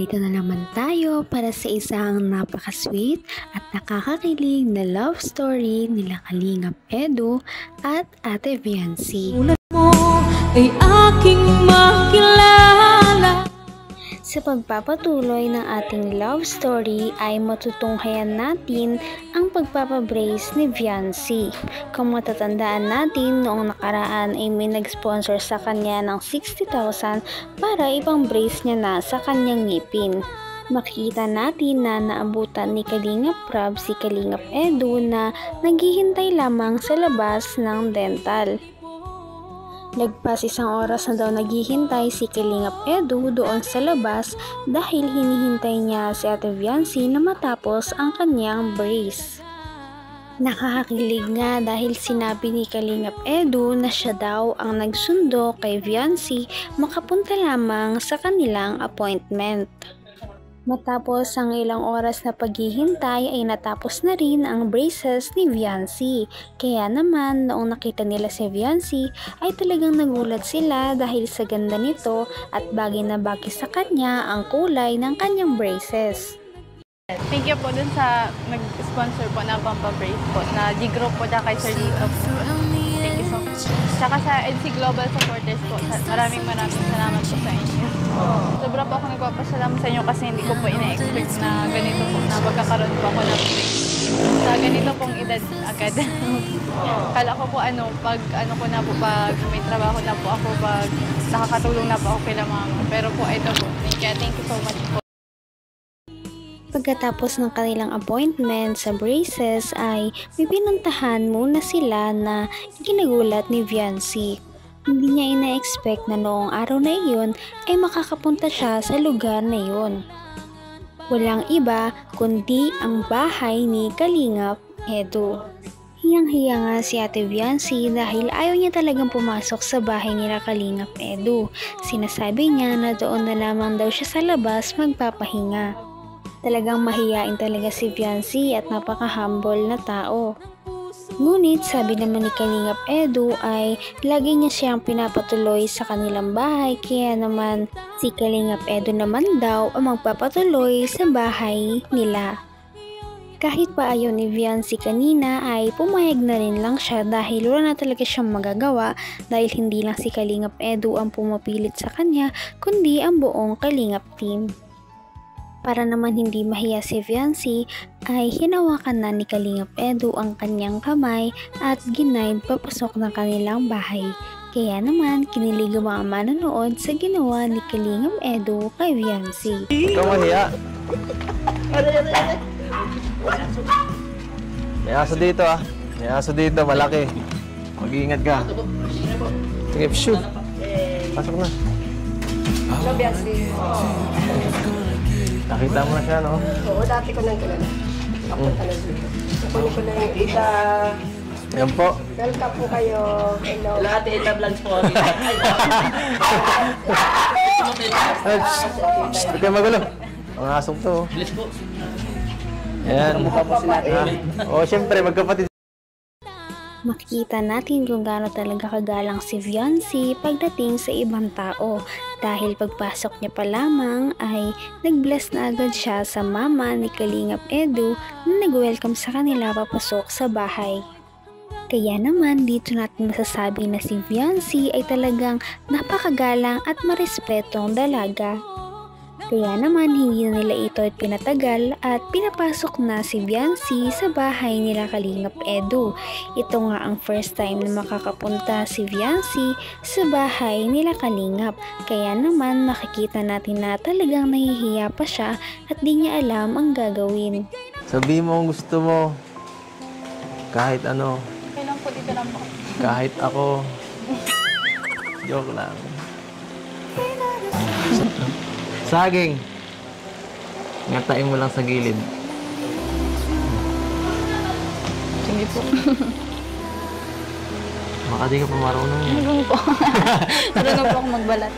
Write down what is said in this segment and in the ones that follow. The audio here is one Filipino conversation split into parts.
Narito na naman tayo para sa isang napaka-sweet at nakakakilig na love story nila Kalingap Edu at Ate Viancy. Ulat mo ay aking makilala. Sa pagpapatuloy ng ating love story ay matutunghayan natin ang pagpapabrace ni Viancy. Kung matatandaan natin, noong nakaraan ay may nag-sponsor sa kanya ng 60,000 para ipang brace niya na sa kanyang ngipin. Makikita natin na naabutan ni Kalingap Prab si Kalingap Edu na naghihintay lamang sa labas ng dental. Lagpas isang oras na daw naghihintay si Kalingap Edu doon sa labas dahil hinihintay niya si Ate Viancy na matapos ang kanyang brace. Nakakakilig nga dahil sinabi ni Kalingap Edu na siya daw ang nagsundo kay Viancy makapunta lamang sa kanilang appointment. Matapos ang ilang oras na paghihintay ay natapos na rin ang braces ni Viancy. Kaya naman noong nakita nila si Viancy ay talagang nagulat sila dahil sa ganda nito at bagay na bagay sa kanya ang kulay ng kanyang braces. Thank you po dun sa nag-sponsor po na pampabrace po na G-Group po na kay Sir Lito po. Thank you so much. Tsaka sa NC Global Supporters po, maraming salamat po sa inyo. Sobra po ako nagpapasalamat sa inyo kasi hindi ko po ina-expect na ganito po na magkakaroon po ako ng brace. Sa ganito pong edad agad. Kala ko po pag ko na po, pag may trabaho na po ako, pag nakakatulong na po ako kay mama. Pero po ito po, thank you so much po. Pagkatapos ng kanilang appointment sa braces ay may pinuntahan muna sila na ginagulat ni Viancy. Hindi niya ina-expect na noong araw na iyon ay makakapunta siya sa lugar na iyon. Walang iba kundi ang bahay ni Kalingap Edu. Hiyang-hiya nga si Ate Viancy dahil ayaw niya talagang pumasok sa bahay nila Kalingap Edu. Sinasabi niya na doon na lamang daw siya sa labas magpapahinga. Talagang mahiyain talaga si Viancy at napaka-humble na tao. Ngunit sabi naman ni Kalingap Edu ay lagi niya siyang pinapatuloy sa kanilang bahay kaya naman si Kalingap Edu naman daw ang magpapatuloy sa bahay nila. Kahit pa ayaw ni Viancy kanina ay pumayag na rin lang siya dahil wala na talaga siyang magagawa dahil hindi lang si Kalingap Edu ang pumapilit sa kanya kundi ang buong Kalingap team. Para naman hindi mahiya si Viancy ay hinawakan na ni Kalingap Edu ang kanyang kamay at ginaid papasok ng kanilang bahay. Kaya naman kinilig ang mga manonood sa ginawa ni Kalingap Edu kay Viancy. Ikaw mahiya. May aso dito May aso dito, malaki. Mag-iingat ka. Sige, shoot. Pasok na. Hello, Viancy. Nakita mo na siya, no? Oo, dati ko nang kilala. Napunta na dito. Napunta ko na yung kita. Yan po. Welcome po kayo. Hello. Lahat Ella Vlogs po. Huwag kayo magulo. Ang asong to. Bilis po. Ayan. Oo, syempre, magkapatid. Makikita natin kung gaano talaga kagalang si Viancy pagdating sa ibang tao dahil pagpasok niya pa lamang ay nag-bless na agad siya sa mama ni Kalingap Edu na nag-welcome sa kanila papasok sa bahay. Kaya naman dito natin masasabi na si Viancy ay talagang napakagalang at marespetong dalaga. Kaya naman hindi na nila ito pinatagal at pinapasok na si Viancy sa bahay nila Kalingap Edu. Ito nga ang first time na makakapunta si Viancy sa bahay nila Kalingap. Kaya naman makikita natin na talagang nahihiya pa siya at di niya alam ang gagawin. Sabihin mo ang gusto mo. Kahit ano. Kailan po dito lang po? Kahit ako. Joke lang. Saging. Ngatain mo lang sa gilid. Sige po. Baka di ka pa marunong. Marunong po. Marunong po ako magbalat.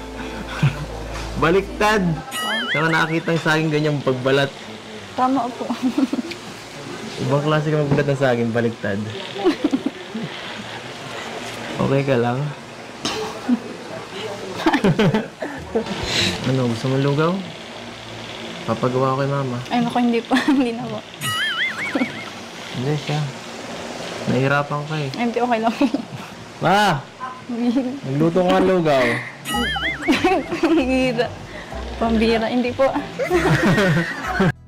Baliktad! Saka nakakita yung saging ganyang pagbalat. Tama po. Ibang klase ka magbalat ng saging, baliktad. Okay ka lang? Ano, gusto mo lugaw? Papagawa ko kay mama. Ay, naku, hindi po. Hindi na po. Hindi siya. Nahihirapan ka eh. Ay, hindi, okay lang. Ma! Nagluto nga lugaw. Pambira. Pambira, hindi po.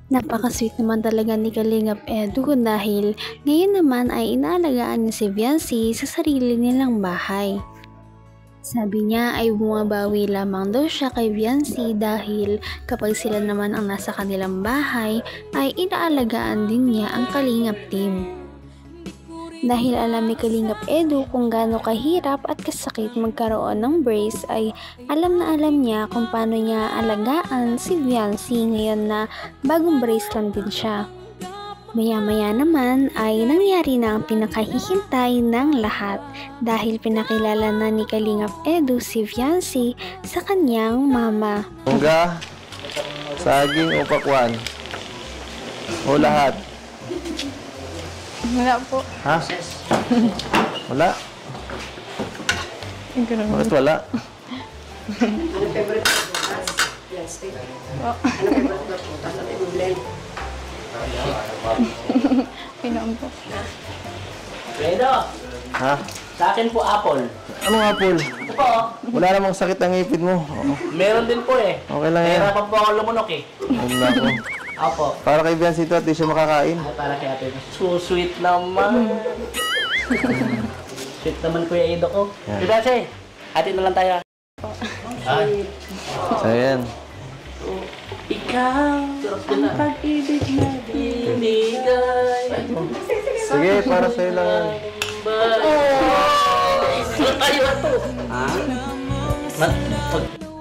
Napaka-sweet naman talaga ni Kalingap Edu dahil ngayon naman ay inaalagaan niya si Viancy sa sarili nilang bahay. Sabi niya ay bumabawi lamang daw siya kay Viancy dahil kapag sila naman ang nasa kanilang bahay ay inaalagaan din niya ang Kalingap team. Dahil alam ni Kalingap Edu kung gaano kahirap at kasakit magkaroon ng brace ay alam na alam niya kung paano niya alagaan si Viancy ngayon na bagong brace lang din siya. Maya-maya naman ay nangyari na ang pinakahihintay ng lahat dahil pinakilala na ni Kalingap Edu si Viancy sa kanyang mama. Mungga, saging o pakwan? O lahat? Wala po. Ha? Wala? Bakit wala? Ano favorite mo bukas? Yan, steak. Ano favorite mo bukas? Ano yung blend? Pinoon po. Fredo, Ha? sa akin po apple. Anong apple? Ito po, Wala namang sakit ang ngipin mo. Oo. meron din po eh. Okay lang yan. Nahirapan po ako lumunok eh. Ayun na ako. Opo. Para kay Viancy ito at di siya makakain. Ay, para kay ate. So sweet naman. Sweet naman Kuya Ido ko. Yan. Diba siya ate na lang tayo. Ay, So yan. ikaw ang pag-ibig na binigay. Sige, para sa'yo lang yan. Saan tayo ito? Ha?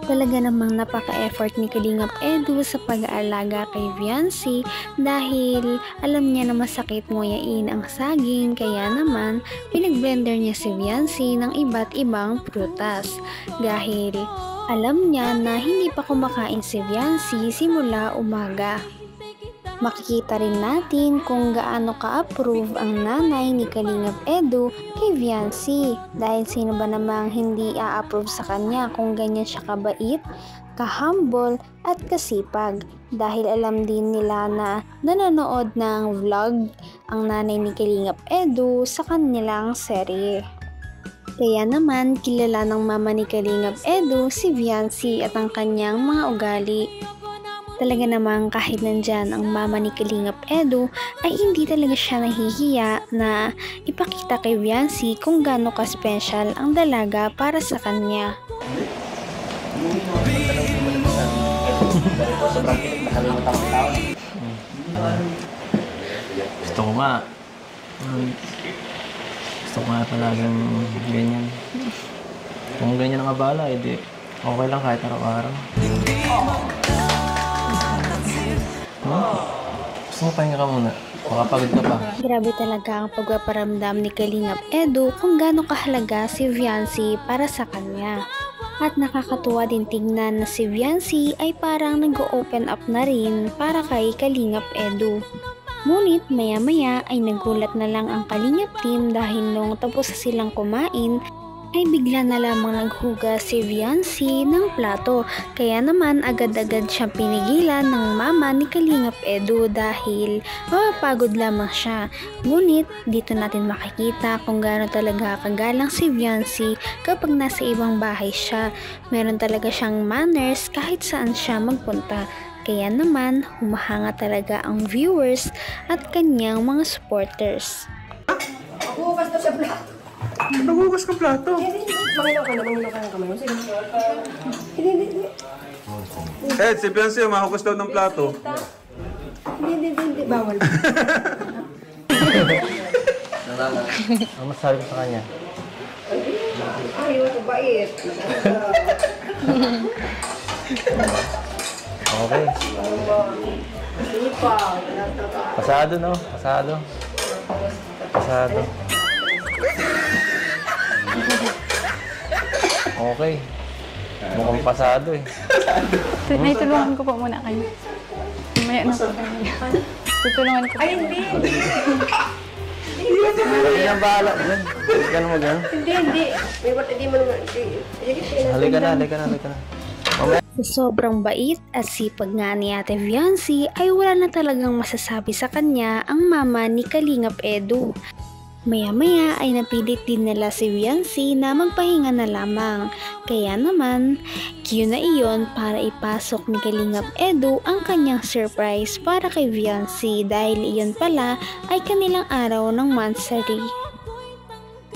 Talaga namang napaka-effort ni Kalingap Edu sa pag-aalaga kay Viancy dahil alam niya na masakit nguyain ang saging kaya naman pinag-blender niya si Viancy ng iba't ibang prutas dahil alam niya na hindi pa kumakain si Viancy simula umaga. Makikita rin natin kung gaano ka-approve ang nanay ni Kalingap Edu kay Viancy dahil sino ba namang hindi a-approve sa kanya kung ganyan siya kabait, kahumble at kasipag dahil alam din nila na nanonood ng vlog ang nanay ni Kalingap Edu sa kanilang serye. Kaya naman kilala ng mama ni Kalingap Edu si Viancy at ang kanyang mga ugali. Talaga namang kahit nandyan ang mama ni Kalingap Edu ay hindi talaga siya nahihiya na ipakita kay Viancy kung gaano ka-special ang dalaga para sa kanya. Gusto ko nga. Gusto ko nga talagang ganyan. Kung ganyan ang abala, edi okay lang kahit araw-araw. Gusto mo pahinga ka muna? Makapagod ka pa. Grabe talaga ang pagpaparamdam ni Kalingap Edu kung gaano kahalaga si Viancy para sa kanya. At nakakatuwa din tignan na si Viancy ay parang nag-open up na rin para kay Kalingap Edu. Ngunit maya-maya ay nagulat na lang ang Kalingap team dahil nung tapos na silang kumain ay bigla na lamang naghugas si Viancy ng plato. Kaya naman agad-agad siyang pinigilan ng mama ni Kalingap Edu dahil mapapagod lamang siya. Ngunit dito natin makikita kung gaano talaga kagalang si Viancy kapag nasa ibang bahay siya. Meron talaga siyang manners kahit saan siya magpunta. Kaya naman humahanga talaga ang viewers at kanyang mga supporters. Bukas daw sa plato. Naghugas ka plato. Mangilaw ka ng kamay mo. Sige. Hindi. Ed, si Beyonce, mahugas daw ng plato. Hindi. Bawal. Ang masabi ko sa kanya? Ayaw ko bait. Okay. Pasado, no? Pasado. Okay. Mukhang pasado eh. Naitulungan ko po muna kayo. Mamaya na po kayo. Tutulungan ko po. Ay, hindi. Hindi na bahala dyan. Hindi ka na mag-ano. Hindi. May ba't hindi mo naman. Halika na. Mamaya. Sa sobrang bait at sipag nga ni Ate Viancy ay wala na talagang masasabi sa kanya ang mama ni Kalingap Edu. Maya-maya ay napilit din nila si Viancy na magpahinga na lamang. Kaya naman, cue na iyon para ipasok ni Kalingap Edu ang kanyang surprise para kay Viancy dahil iyon pala ay kanilang araw ng monthsary.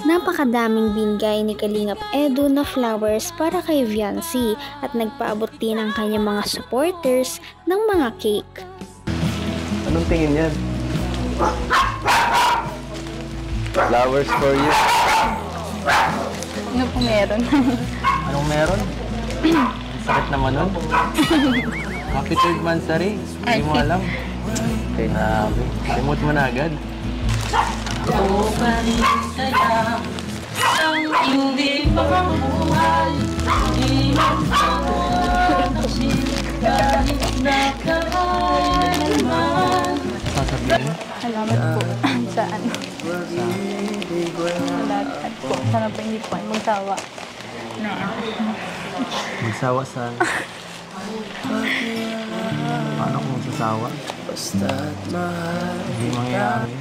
Napakadaming binigay ni Kalingap Edu na flowers para kay Viancy at nagpaabot din ang kanyang mga supporters ng mga cake. Anong tingin yan? Flowers for you. Ano po meron? Anong meron? Sakit naman nun. Happy 3rd monthsary. Hindi mo alam. Grabe. Remote mo na agad. Hindi pa mabuhay, di Sasabihin? Salamat po sa ano. Sa lahat po. Sana po hindi po magsawa. Magsawa saan? Paano kung magsasawa? Hindi mangyayari.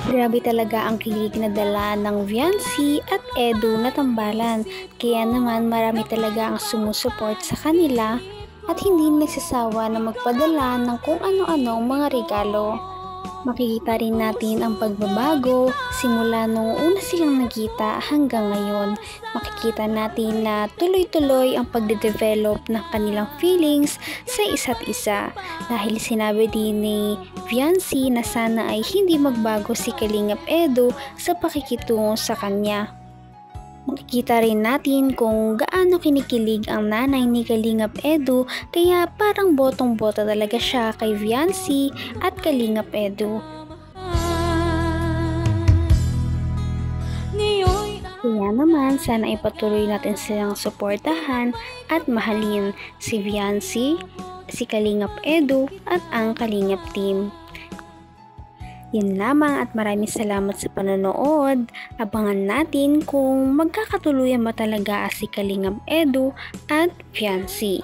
Grabe talaga ang kilig na dala ng Viancy at Edu na tambalan. Kaya naman marami talaga ang sumusuport sa kanila at hindi nagsasawa na magpadala ng kung ano-anong mga regalo. Makikita rin natin ang pagbabago simula nung una silang nagkita hanggang ngayon. Makikita natin na tuloy-tuloy ang pagde-develop ng kanilang feelings sa isa't isa. Dahil sinabi din ni Viancy na sana ay hindi magbago si Kalingap Edu sa pakikitungo sa kanya. Makikita rin natin kung gaano kinikilig ang nanay ni Kalingap Edu kaya parang botong-bota talaga siya kay Viancy at Kalingap Edu. Kaya naman sana ipatuloy natin silang suportahan at mahalin si Viancy, si Kalingap Edu at ang Kalingap team. Yan lamang at maraming salamat sa panonood. Abangan natin kung magkakatuluyan ba talaga si Kalingap Edu at Viancy.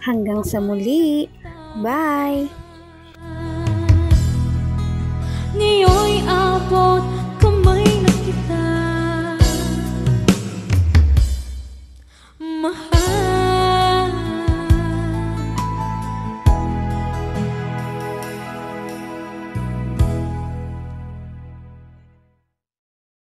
Hanggang sa muli. Bye!